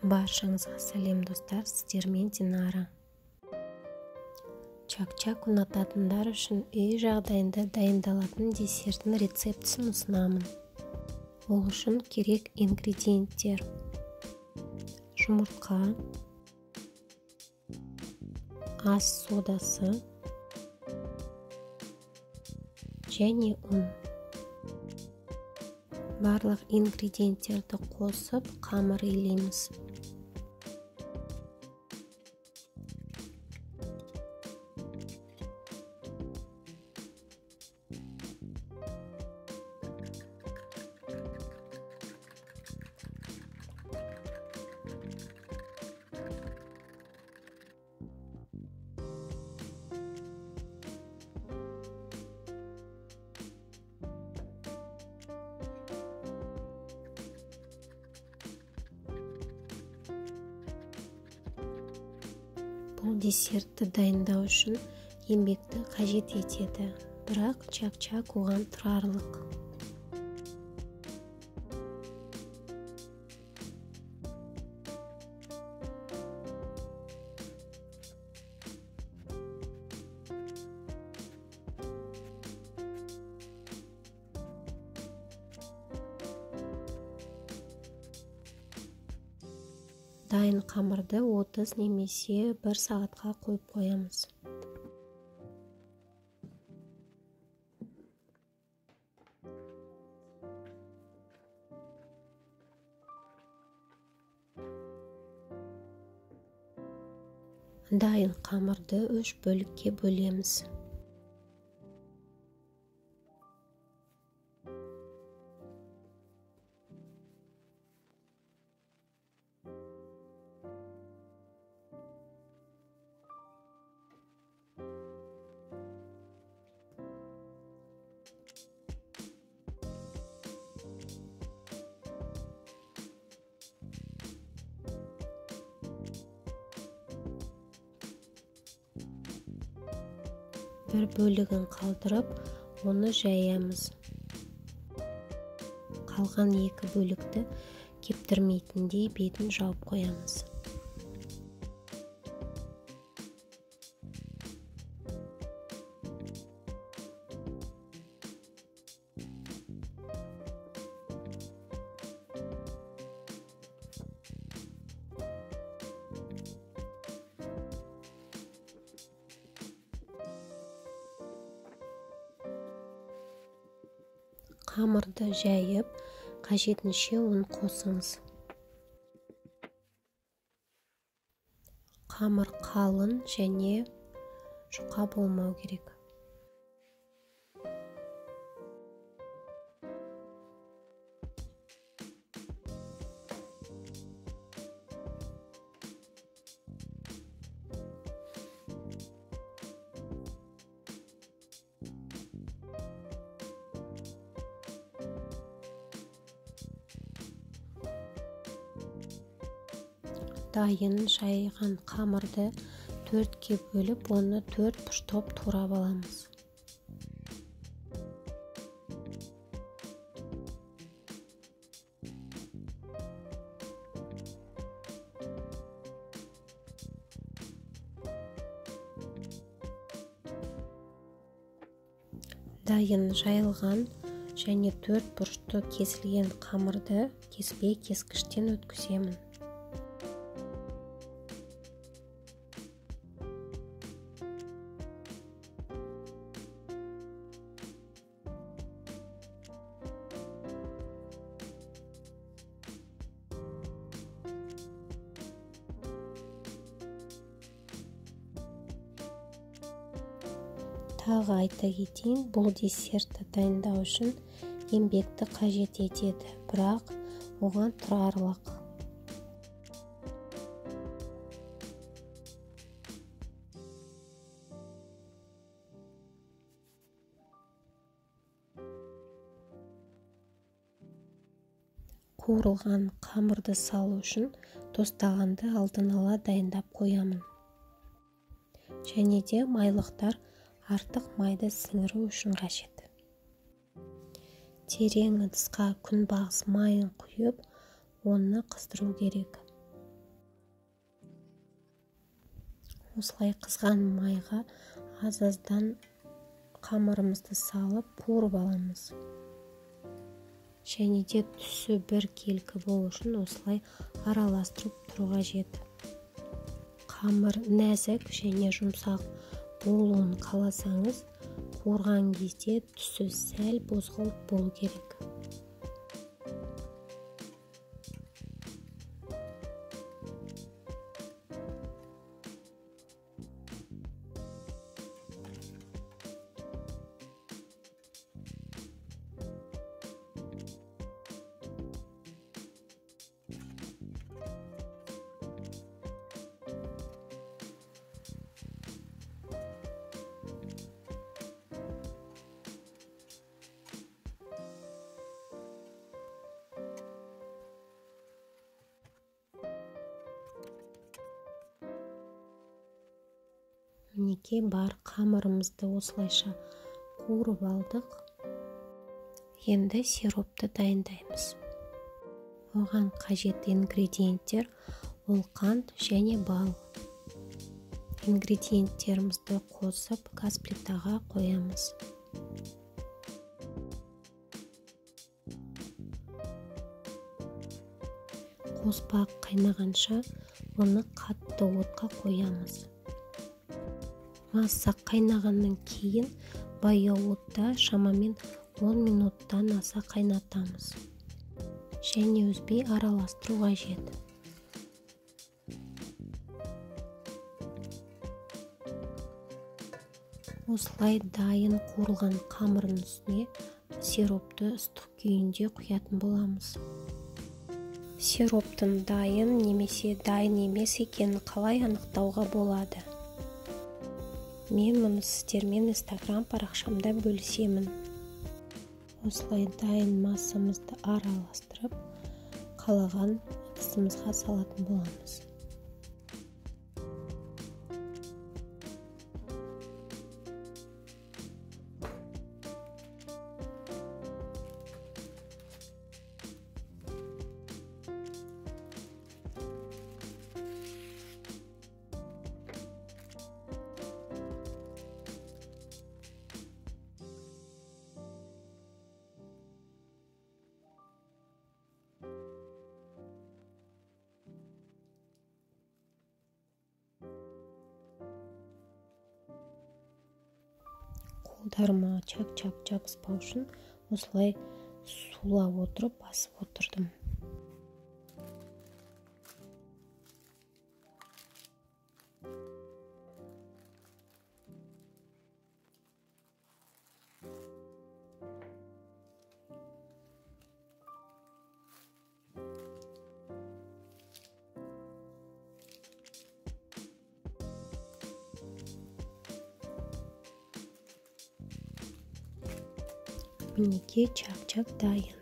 Баршаңызға сәлем достар, сіздермен Динара. Чак-чак ұнататындар үшін үй жағдайында дайындалатын десерттің рецептісін ұсынамын. Ол үшін керек ингредиенттер: жұмыртқа, ас содасы және ұн. Барлық ингредиенттерді қосып қамыр илейміз. Бұл десертті дайындау үшін еңбекті қажет етеді, бірақ чак-чак оған тұрарлық. Дайын қамырды 30 немесе 1 сағатқа қойып қоямыз. Дайын қамырды 3 бөлікке бөлеміз. Бір бөлігін қалдырып, оны жаямыз. Қалған 2 бөлікті кептірмейтіндей бетін жауып қоямыз. Қамырды жайып, қажетінше ұн қосыңыз. Қамыр қалың және жұқа болмау керек. Дайын жайған қамырды 4-ке бөліп, оны 4 бұрыштап турап аламыз. Дайын жайылған және 4 бұрышты кесілген қамырды кеспе кескіштен өткіземін. Тағы айта кетейін, бұл десертті дайындау үшін еңбекті қажет етеді, бірақ оған тұрарлық. Қуырылған қамырды салу үшін тостағанды алдын ала дайындап қоямын. Және де майлықтар артық майды сіңіру үшін қажет. Терең ыдысқа күнбағыс майын құйып, оны қыздыру керек. Осылай қызған майға аз-аздан қамырымызды салып қуырып аламыз. Және де түсі бір келкі болу үшін осылай араластырып тұру қажет. Қамыр нәзік және жұмсақ болуын қаласаңыз, қуырған кезде түсі сәл бозғылт болу керек. Мінекей бар қамырымызды осылайша қуырып алдық. Енді сиропты дайындаймыз. Оған қажет ингредиенттер ол қант және бал. Ингредиенттерімізді қосып газ плитаға қоямыз. Қоспақ қайнағанша оны қатты отқа қоямыз. Масса қайнағаннан кейін баяу отта шамамен 10 минуттан аса қайнатамыз. Және үзбей араластыру қажет. Осылай дайын қуырылған қамырдың үстіне сиропты ыстық күйінде құятын боламыз. Сироптың дайын немесе дайын емес екенін қалай анықтауға болады? Мен мұны сіздермен Instagram парақшамда бөлісемін. Осылай дайын массамызды араластырып, қалаған ыдысымызға салатын боламыз. Қолдарыма чак-чак жабыспау үшін осылай сулап отырып басып отырдым. Мінекей чак-чак дайын.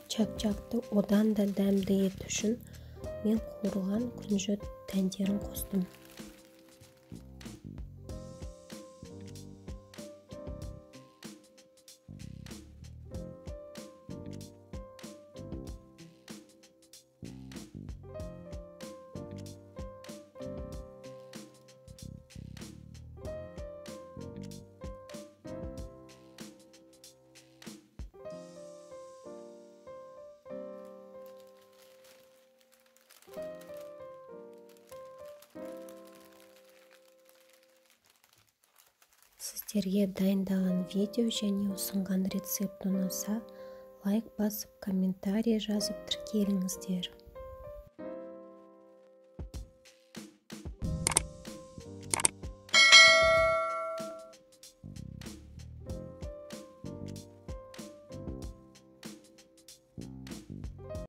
Чак-чакты одан да дәмді ету үшін мен қуырылған күнжіт дәндерін қостым. Сіздерге дайындаған видео және ұсынған рецепт ұнаса, лайк басып, комментарий жазып тіркеліңіздер.